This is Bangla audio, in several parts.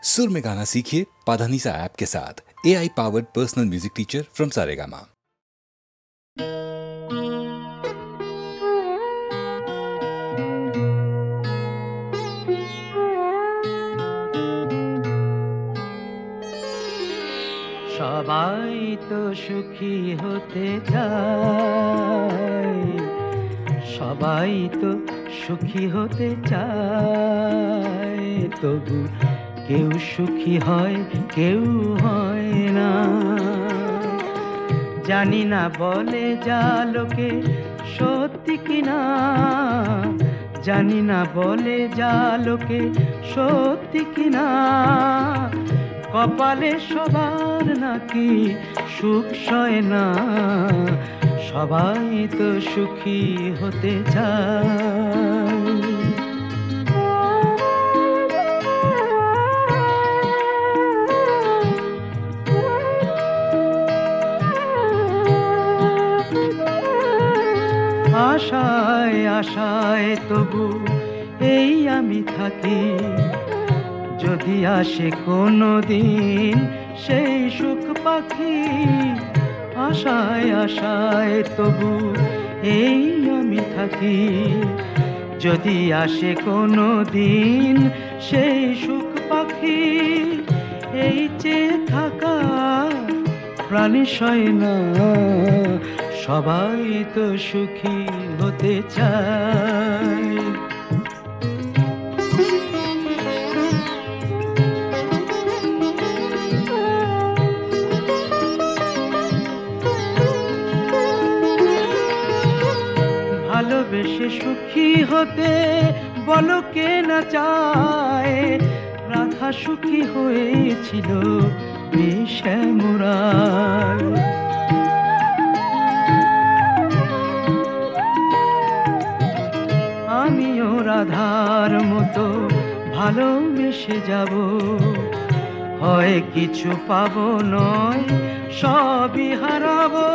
सुर में गाना सीखिए पाधानीसा ऐप के साथ। AI powered personal music teacher from Saregama. সবাই তো সুখী হতে চায়, সবাই তো সুখী হতে চায়, তবু কেউ সুখী হয় কেউ হয় না। জানি না বলে যা লোকে সত্যি কিনা, জানি না বলে যা লোকে সত্যি কিনা, কপালে সবার নাকি সুখ সয় না। সবাই তো সুখী হতে চায়। আশায় আশায় তবু এই আমি থাকি, যদি আসে কোনো দিন সেই সুখ পাখি। আশায় আশায় তবু এই আমি থাকি, যদি আসে কোনো দিন সেই সুখ পাখি। এই চেয়ে থাকা প্রাণী সয় না, সবাই তো সুখী হতে চায়। ভালোবেসে সুখী হতে বলো কে না চায়, রাধা সুখী হয়েছিল শ্যামরায়। আমিও রাধার মতো ভালোবেসে যাব, হয় কিছু পাবো নয় সবই হারাবো।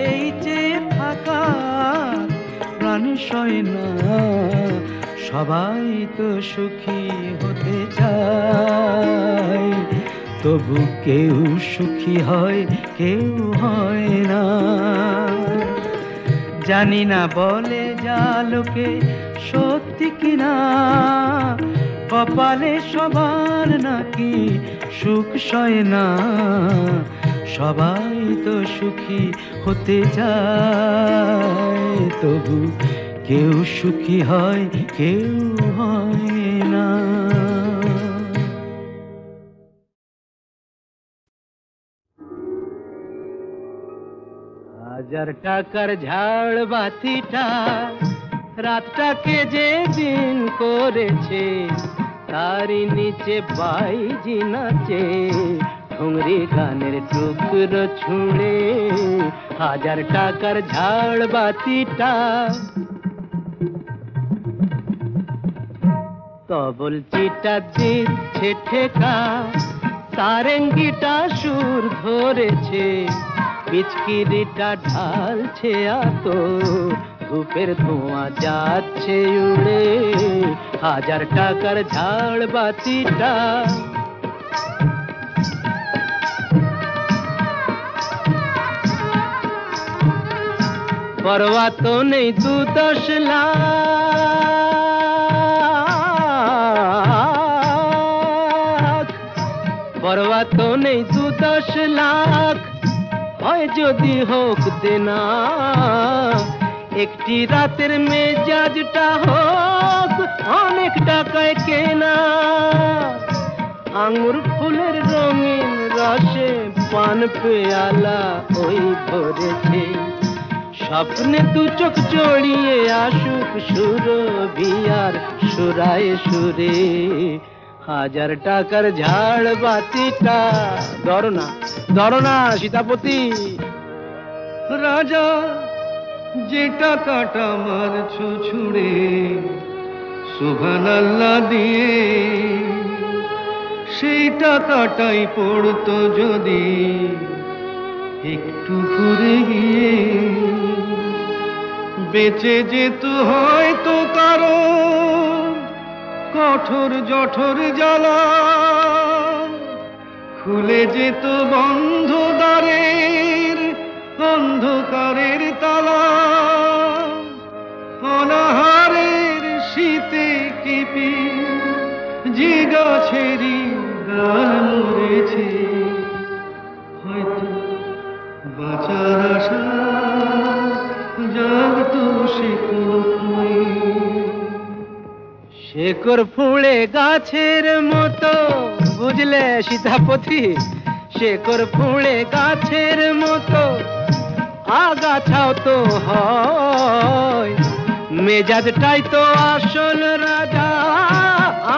এই যে থাকা প্রাণী সয় না, সবাই তো সুখী হতে চায়, তবু কেউ সুখী হয় কেউ হয় না। জানি না বলে যা লোকে সত্যি কিনা, কপালে সবার নাকি সুখ সয় না। সবাই তো সুখী হতে চায়, তবু কেউ সুখী হয় কেউ হয় না। হাজার টাকার ঝাড় বাতিটা রাতটাকে যে দিন করেছে, তারই নিচে বাইজি নাচে ঠুংরি গানের টুকরো ছুঁড়ে। হাজার টাকার ঝাড় বাতিটা তবল চিটা দিচ্ছে ঠেকা, সারেঙ্গিটা সুর ধরেছে, পিচকিরিটা ঢালছে আতর, ধূপের ধোঁয়া যাচ্ছে উড়ে। হাজার টাকার ঝাড় বাতিটা পরোয়া তো নেই 2-10 লাখ, পরোয়া তো নেই 2-10 লাখ, হয় যদি হোক দেনা। একটি রাতের মেজাজটা হোক অনেক টাকায় কেনা। আঙুর ফুলের রঙিন রসে পান পেয়ালা ওই ভরেছে, স্বপ্নে 2 চোখ জড়িয়ে আসুক সুরভিয়ার সুরায় সুরে। হাজার টাকার ঝাড় বাতিটা ধরো না সীতাপতি। রাজা যে টাকাটা মারছো ছুঁড়ে সুবহানাল্লাহ দিয়ে, সেই টাকাটাই পড়তো যদি একটু ঘুরে গিয়ে, বেঁচে যেত হয়তো কারো কঠোর জঠর জ্বালা। খুলে যেত বন্ধ দ্বারের অন্ধকারের তালা, অনাহারের শীতে কেঁপে যে গাছেরই গান মরেছে, হয়তো বাঁচার আশা জাগতো শেকড় ফুঁড়ে গাছের মতো, বুঝলে সীতাপতি, শেকড় ফুঁড়ে গাছের মতো আগাছাও তো হয়, মেজাজটাই তো আসল রাজা,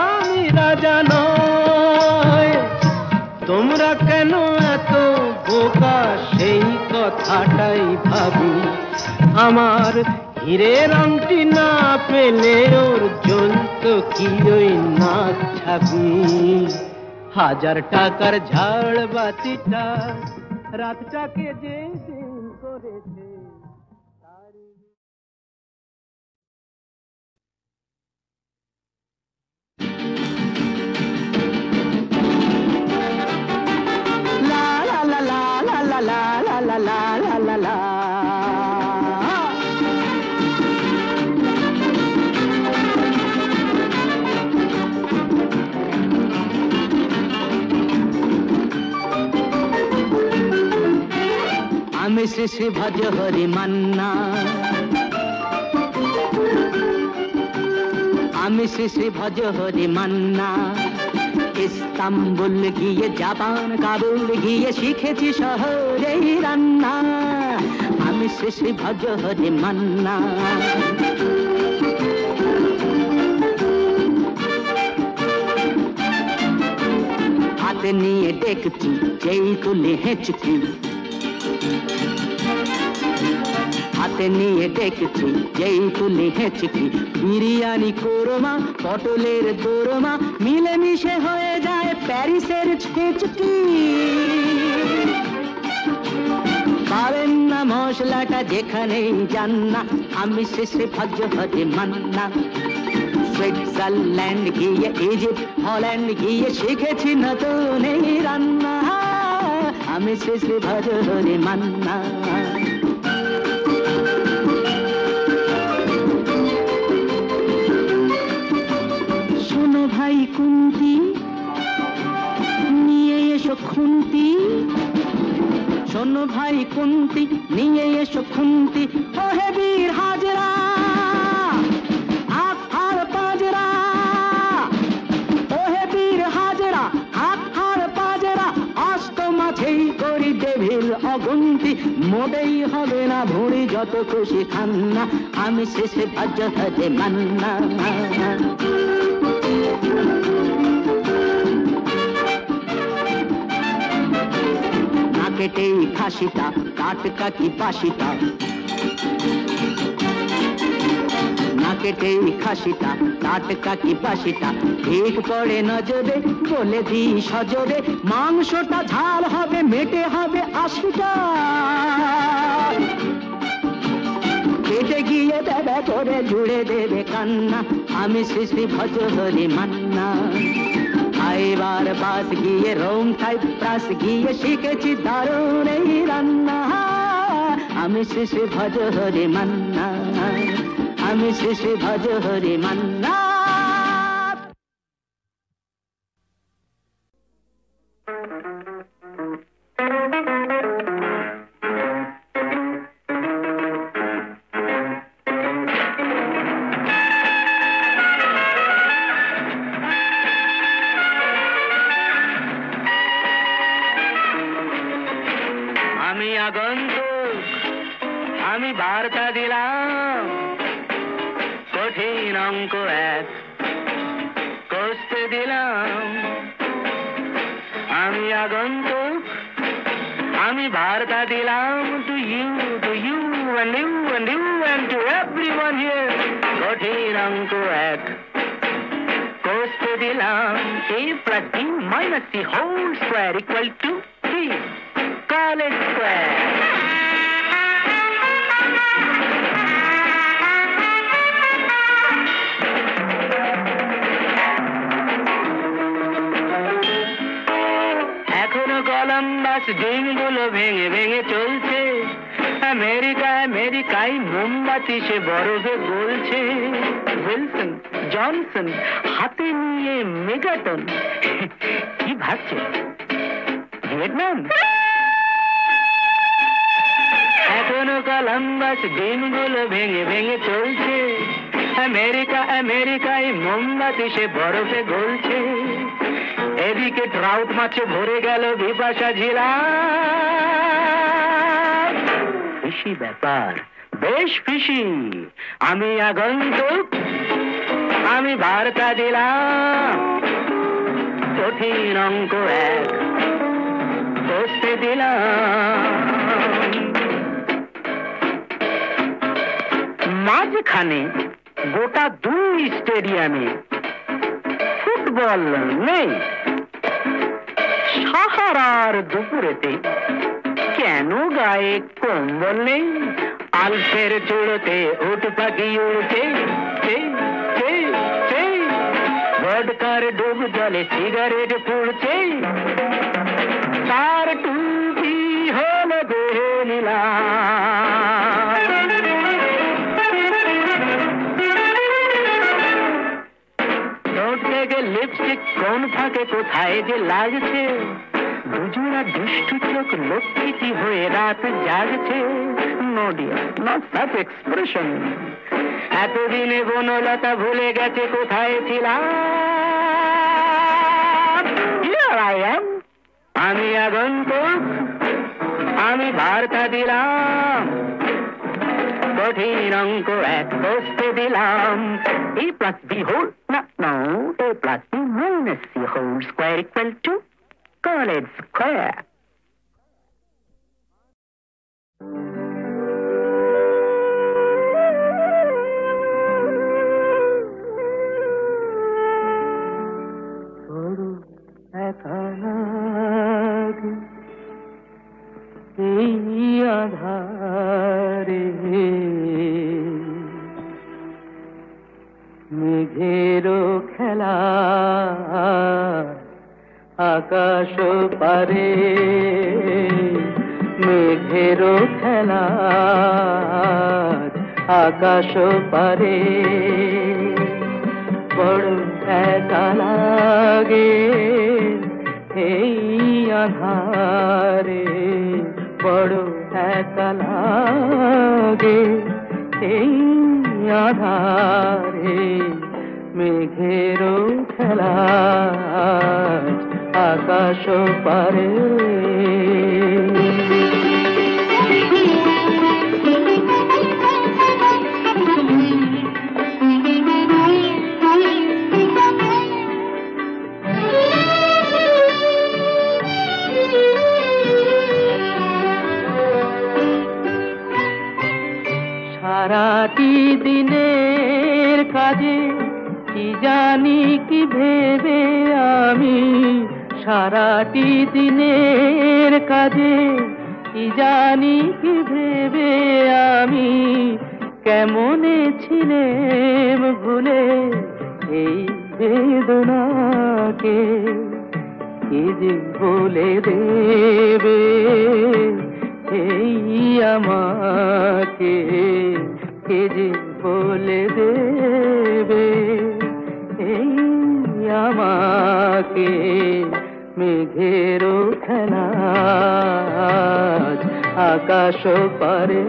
আমি রাজা নয়। তোমরা কেন এত বোকা সেই কথাটাই ভাবি, আমার হীরের আংটি না পেলে ওর জ্বলত কি ওই নাক ছাবি। 1000 টাকার ঝাড় বাতিটা রাতটাকে যে দিন করেছে। লা লা লা লা লা লা লা লা লা লা লা লা। আমি শ্রী শ্রী ভজ হরি মান্না, আমি শ্রী শ্রী ভজ হরি মান্না। ইস্তাম্বুল গিয়ে জাপান কাবুল গিয়ে শিখেছি শহরেই রান্না, আমি শ্রী শ্রী ভজ হরি মান্না। হাতে নিয়ে দেখছি যেই তুলে হেঁচকি, হাতে নিয়ে দেখছি যেই তুলে হেঁচকি, বিরিয়ানি কোরমা পটলের দোরমা মিলেমিশে হয়ে যায় প্যারিসের ছেচকি। পাবেন না মশলাটা যেখানেই যান না, আমি শ্রী শ্রী ভজ হরি মান্না। সুইজারল্যান্ড গিয়ে ইজিপ্ট হল্যান্ড গিয়ে শিখেছি নতুন এই রান্না, আমি শ্রী শ্রী ভজ হরি মান্না। শোনো ভাই কুন্তি, নিয়ে এসো খুন্তি, শোনো ভাই কুন্তি নিয়ে এসো খুন্তি। ওহে বীর হাজরা হাত হাড় পাজরা, ওহে বীর হাজরা হাত হাড় পাজরা, অস্ত মাঝেই করি ডেভিল অগুন্তি। মোটেই হবে না ভুঁড়ি যত খুশি খান না, আমি শ্রী শ্রী ভজ হরি মান্না। না কেটেই খাসিটা টাটকা কি বাসিটা, না কেটেই খাসিটা টাটকা কি বাসিটা, ঠিক পড়ে নজরে বলে দিই সজরে, মাংসটা ঝাল হবে মেটে হবে 80টা। পেটে গিয়ে দেবে করে জুড়ে দেবে কান্না, আমি শ্রী শ্রী ভজ হরি মান্না। এবার বাস গিয়ে রোম সাইপ্রাস গিয়ে শিখেছি দারুণ এই রান্না, আমি শ্রী শ্রী ভজ হরি মান্না, আমি শ্রী শ্রী ভজ হরি মান্না। আমি আগন্তুক, আমি বার্তা দিলাম, কঠিন অঙ্ক এক কষতে দিলাম। আমি আগন্তুক, আমি বার্তা দিলাম, to you and you and you and to everyone here, কঠিন অঙ্ক এক কষতে দিলাম। A plus B minus C whole square equal to 3, call it square. Columbus ডিমগুলো ভেঙে ভেঙে চলছে, আমেরিকা আমেরিকায় মোমবাতি সে বরফে গলছে। উইলসন জনসন হাতে নিয়ে মেগাটন, কি ভাবছে ভিয়েতনাম? এখনো কলম্বাস ডিমগুলো ভেঙে ভেঙে চলছে, আমেরিকা আমেরিকায় মোমবাতি সে বরফে গলছে। এদিকে ট্রাউট মাছে ভরে গেল বিপাশা ঝিলা। ফিশি ব্যাপার, বেশ ফিশি। আমি আগন্তুক, আমি বার্তা দিলাম, কঠিন অঙ্ক এক কষতে দিলাম। মাঝখানে গোটা 2 স্টেডিয়ামে ফুটবল নেই। সাহারার দুপুরেতে কেন গায়ে কম্বল নেই? আলফের চূড়োতে উট পাখি উড়ছে, ভডকার ডুব জলে সিগারেট পুড়ছে। তার টুপি হলো বেনীলা, লিপস্টিক কোন ফাঁকে কোথায় যে লাগছে। দুজোড়া দুষ্টু চোখ লক্ষ্মীটি হয়ে রাত জাগছে। No dear, not such expression. এতদিনে বনলতা ভুলে গেছে কোথায় ছিলাম। Here I am, আমি আগন্তুক, আমি বার্তা দিলাম, কঠিন অঙ্ক এক কষতে দিলাম। A plus B whole, no, A plus B minus C whole square equal to college square. আধারে মেঘেরো খেলা আকাশ পারে, মেঘেরো খেলা আকাশ পারে। বড় একা লাগে এই আধারে, বড় একা লাগে এই আধারে। মেঘেরও খেলা আকাশ পারে। সারাটি দিনের কাজে কি জানি কি ভেবে আমি, সারাটি দিনের কাজে কি জানি কি ভেবে আমি, কেমনে ছিলেম ভুলে এই বেদনাকে। কি যে বলে দেবে এই আমাকে, কে যে বলে দেবে এই আমাকে। মেঘেরও খেলা আকাশ পারে।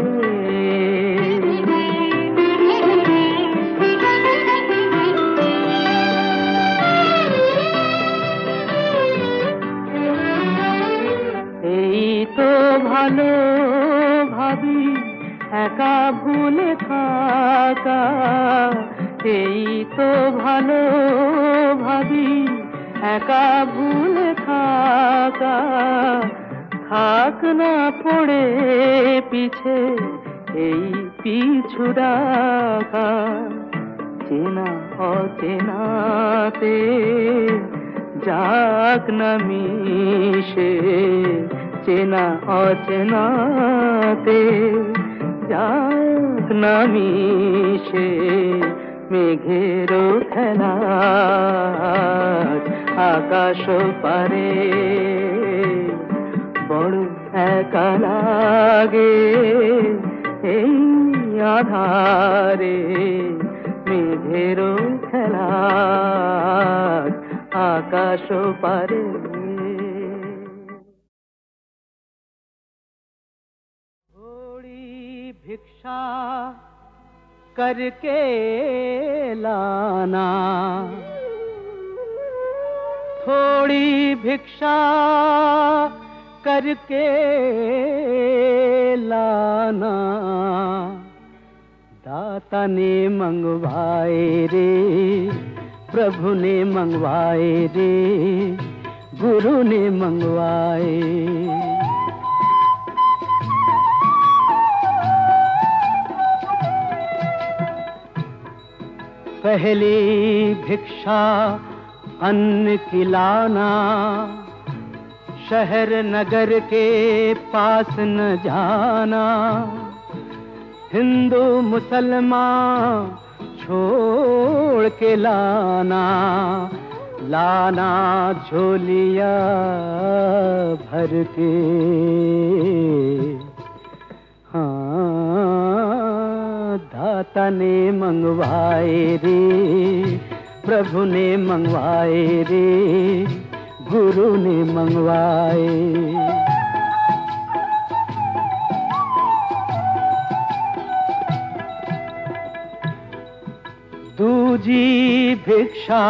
এই তো ভালো ভাবি একা ভুলে থাকা, এই তো ভালো ভাবি একা ভুলে থাকা। থাক না পড়ে পিছে এই পিছু ডাকা, চেনা অচেনাতে যাক না মিশে, চেনা অচেনাতে যাক না মিশে। মেঘেরও খেলা আকাশ পারে, বড় একা লাগে এই আধারে মেঘেরও খেলা আকাশ পারে थोड़ी भिक्षा करके लाना थोड़ी भिक्षा करके लाना दाता ने मंगवाए रे प्रभु ने मंगवाए रे गुरु ने मंगवाए पहली भिक्षा अन्न खिलाना शहर नगर के पास न जाना हिंदू मुसलमान छोड़ के लाना लाना झोलिया भर के दाता ने मंगवाए रे प्रभु ने मंगवाए रे गुरु ने मंगवाए दूजी भिक्षा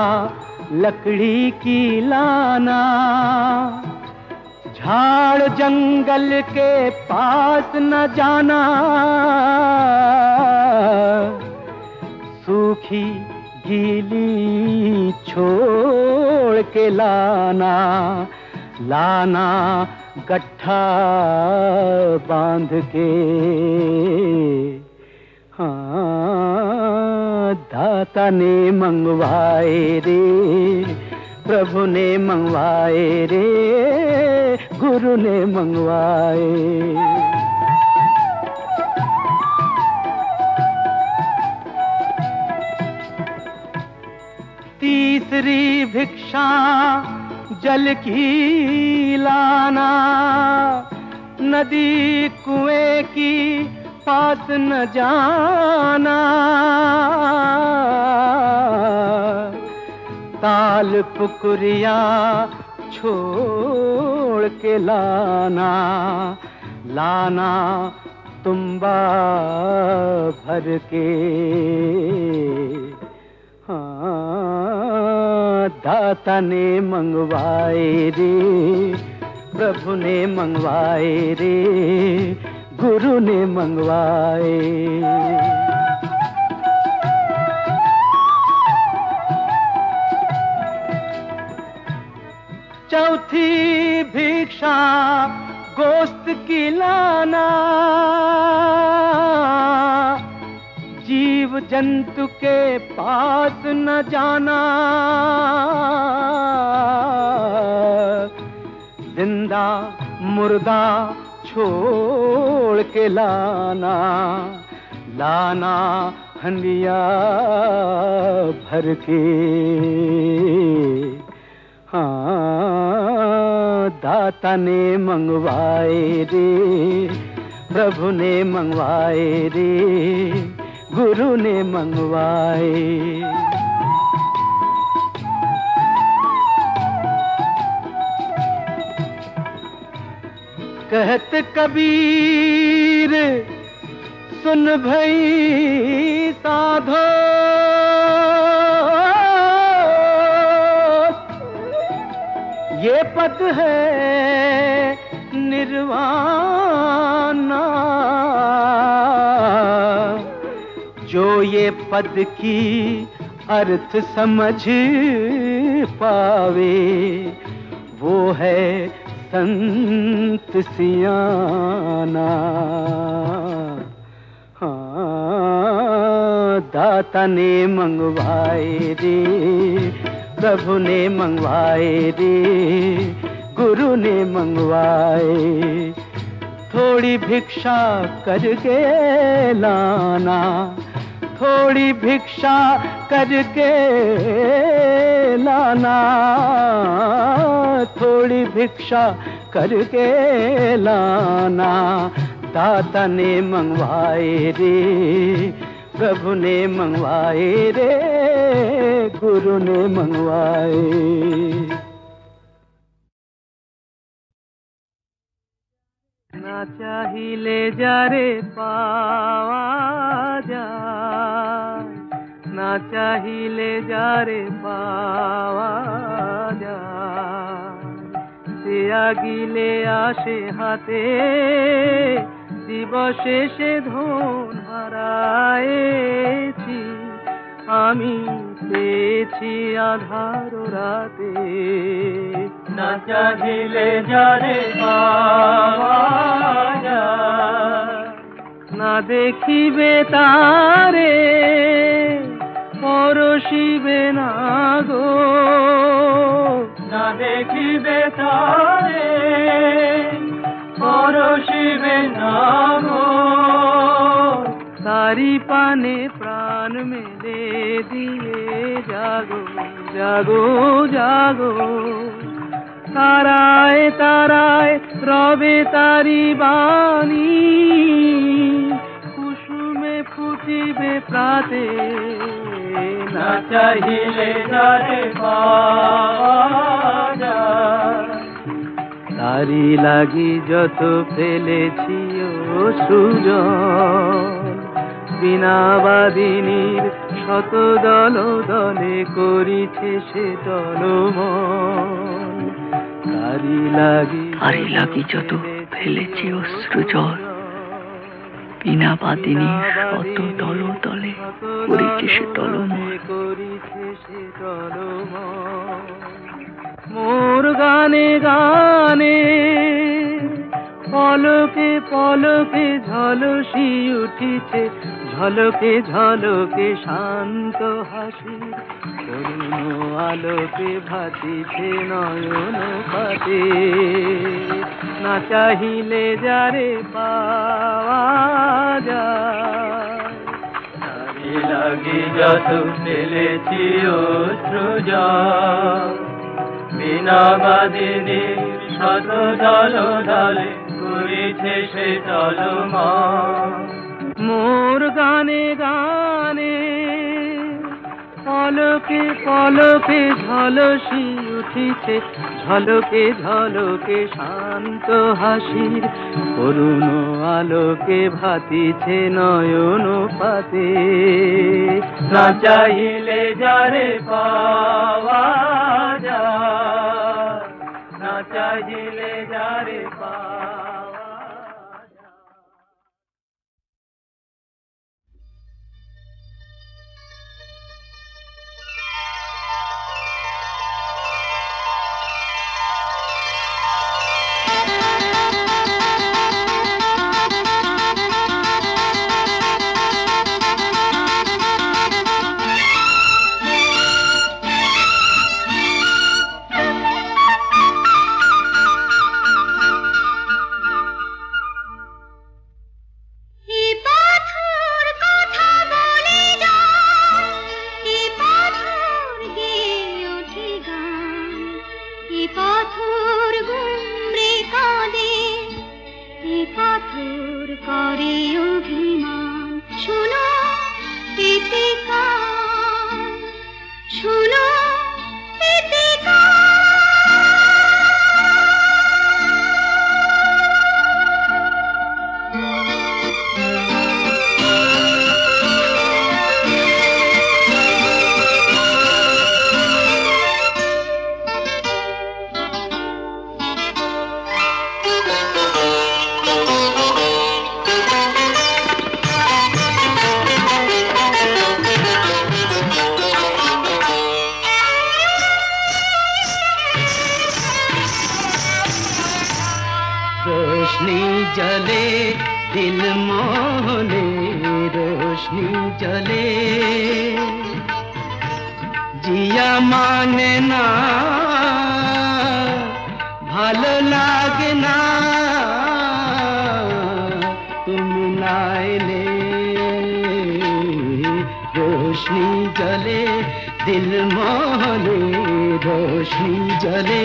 लकड़ी की लाना झाड़ जंगल के पास न जाना सूखी गीली छोड़ के लाना लाना गट्ठा बांध के दाता ने मंगवाए रे प्रभु ने मंगवाए रे गुरु ने मंगवाए तीसरी भिक्षा जल की लाना नदी कुएं की पास न जाना ताल पुकुरिया छोड़ के लाना लाना तुम्बा भर के दाता ने मंगवाए रे प्रभु ने मंगवाए रे गुरु ने मंगवाए चौथी भिक्षा गोश्त की लाना जीव जंतु के पास न जाना जिंदा मुर्दा छोड़ के लाना लाना हंडिया भर के दाता ने मंगवाए रे प्रभु ने मंगवाए रे गुरु ने मंगवाए कहत कबीर सुन भई साधो ये पद है निर्वाणा जो ये पद की अर्थ समझ पावे वो है संत सियाना दाता ने मंगवाए रे प्रभु ने मंगवाए रे गुरु ने मंगवाए थोड़ी भिक्षा करके लाना थोड़ी भिक्षा करके लाना थोड़ी भिक्षा करके लाना। दाता ने मंगवाए रे, प्रभु ने मंगवाए रे, गुरु ने मंगवाए। ना चाहिले जारे पावा যায়, না চাহিলে যারে পাওয়া যায়। সে আগিলে আসে হাতে, দিবশেষে ধন হারায়েছি আমি, পেয়েছি আধার রাতে। না চাহিলে যারে পাওয়া যায়, না দেখিবে তারে পরশিবে না গো, না দেখিবে তারে পরশিবে না গো। তারি পানে প্রাণ মেলে দিয়ে জাগো জাগো জাগো। তারায় তারায় রবে তারি বাণী, কুসুমে ফুটিবে প্রাতে। না চাহিলে যারে পাওয়া যায়, তারি লাগি যত ফেলেছি অশ্রুজল, বিনা বাদিনীর শত দল দলে করিছে সে টলমল। তারি লাগি যত ফেলেছি অশ্রুজল, বিনা বাদিনীর শত দল দলে করিছে সে টলমল। মোর গানে গানে পলকে পলকে ঝলসি উঠিছে, ঝলকে ঝলকে শান্ত হাসি, করুণ আলোকে ভাতিছে নয়ন পাতে। না চাহিলে যারে পাওয়া যায়, তারি লাগি যত ফেলেছি অশ্রুজল, বিনা বাদিনীর শত দল দলে করিছে সে টলমল। মোর গানে গানে পলকে পলকে ঝলসি উঠিছে, ঝলকে ঝলকে শান্ত হাসির, করুণ আলোকে ভাতিছে নয়ন পাতে। না চাহিলে যারে পাওয়া যায়, না চাহিলে যারে পাওয়া যায়। रोशनी जले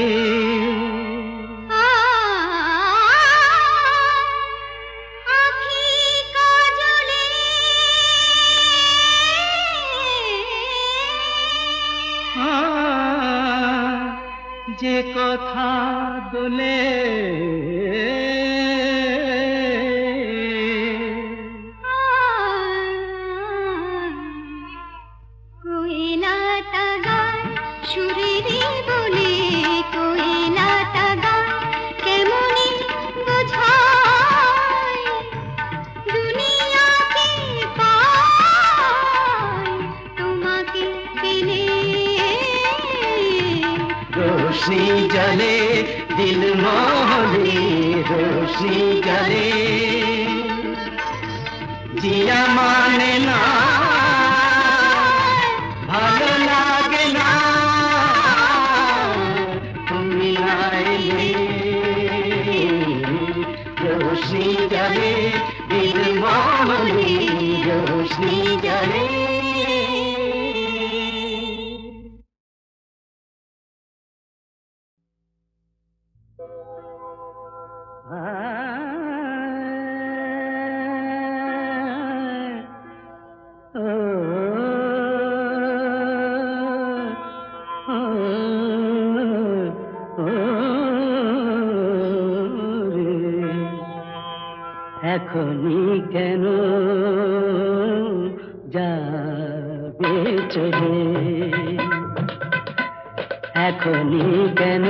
সে কথা দোলে কোয়েলাটা গায় সুরেরে বলে, কোয়েলাটা গায় কেমনে বোঝায় দুনিয়াকে পায় তোমাকে পেলে। रोशनी जले दिल मोहनी, रोशनी जले जिया माने ना ভালো লাগে না তুমি না এলে। रोशनी जले दिल मोहनी, रोशनी जले। এখনি কেন যাবে চলে, এখনি কেন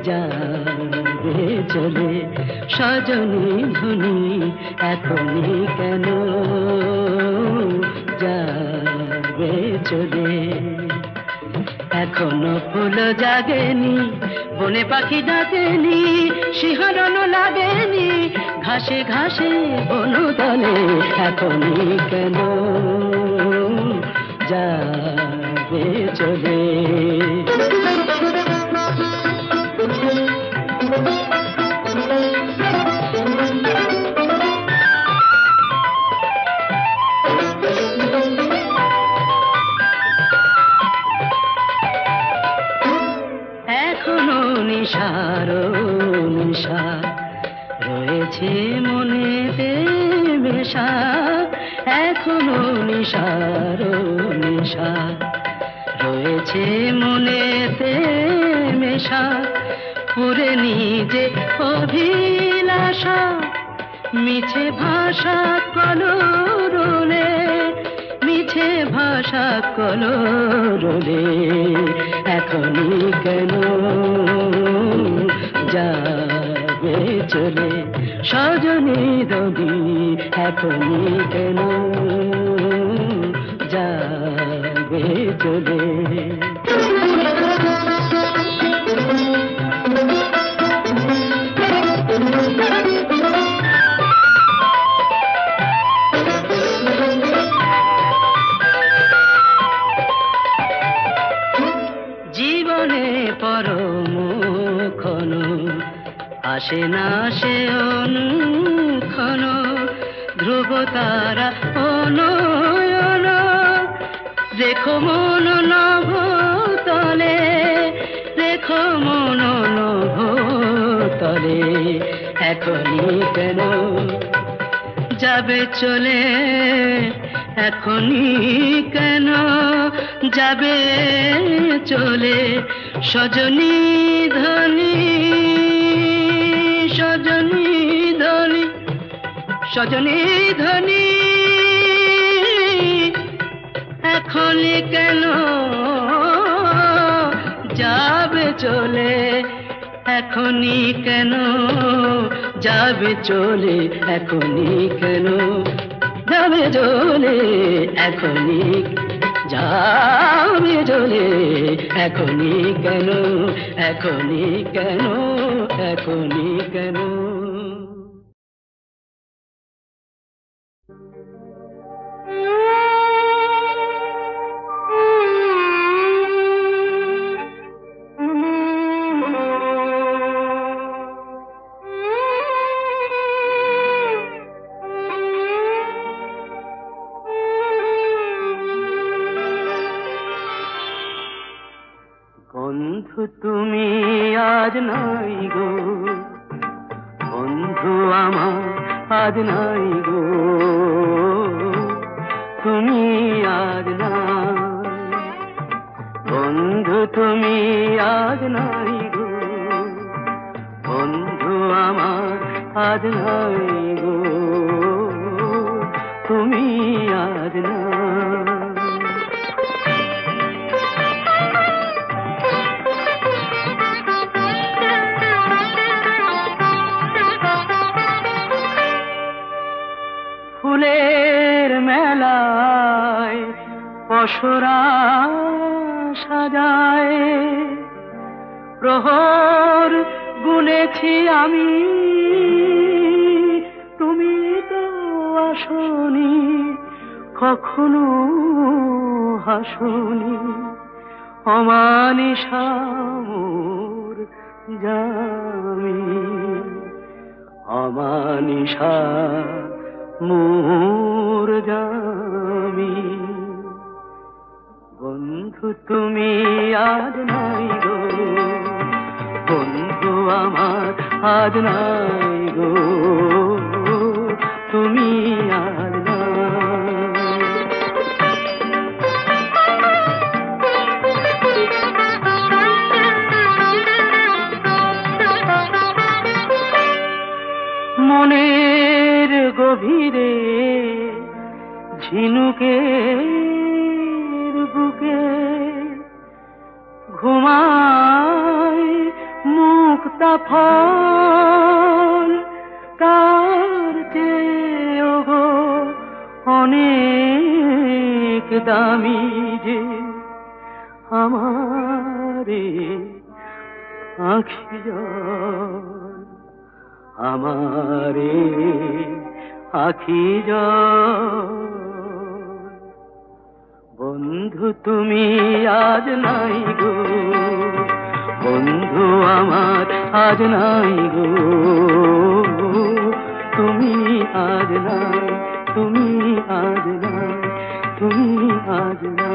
যাবে চলে সজনী ধনী, এখনি কেন যাবে চলে। এখনো ফুল জাগেনি, বনে পাখি ডাকেনি, শিহরণ লাগেনি ঘাসে ঘাসে বনতলে, এখনি কেন যাবে চলে। এখনো নিশারো নিশা রয়েছে মনেতে মেশা, এখনো নিশারো নিশা রয়েছে মনেতে মেশা, পুরে নিজে অভিলাষা মিছে ভাষা কলরলে, মিছে ভাষা কলরলে, এখনি কেন যাবে চলে সজনী রবি, এখনি কেন যাবে চলে। জীবনে পরমক্ষণ আসে না সে অনুক্ষণ, ধ্রুব তারা অনয়ন রেখো মন নভ তলে, রেখো মন নভ তলে, এখনি কেন যাবে চলে, এখনি কেন যাবে চলে সজনী ধনী, সজনী ধনী, সজনী ধনী, এখনি কেন যাবে চলে, এখনি কেন যাবে চলে, এখনি কেন যাবে চলে, এখনি যাবে চলে, এখনি কেন, এখনি কেন, এখনি কেন। বন্ধু তুমি আজ নাই গো, বন্ধু আমার আজ নাই গো, তুমি আজ নাই। বন্ধু তুমি আজ নাই গো, বন্ধু আমার আজ নাই গো, তুমি আজ নাই। ফুলের মেলায় পসরা সাজায়, প্রহর গুনেছি আমি, তুমি তো আসনি, কখনো হাসনি, অমানিসা মোর জামি, অমানিসা মোর জামি। বন্ধু তুমি আজ নাই গো, বন্ধু আমার আজ নাই গো, তুমি আজ নাই। মনের গভীরে ঝিনুকের বুকে ঘুমায় মুক্তা ফল, তার চেয়েও গো অনেক দামি যে আমারে আঁখি জল, আমারে আঁখি জল। বন্ধু তুমি আজ নাই গো, বন্ধু আমার আজ নাই গো, তুমি আজ নাই, তুমি আজ নাই, তুমি আজ নাই।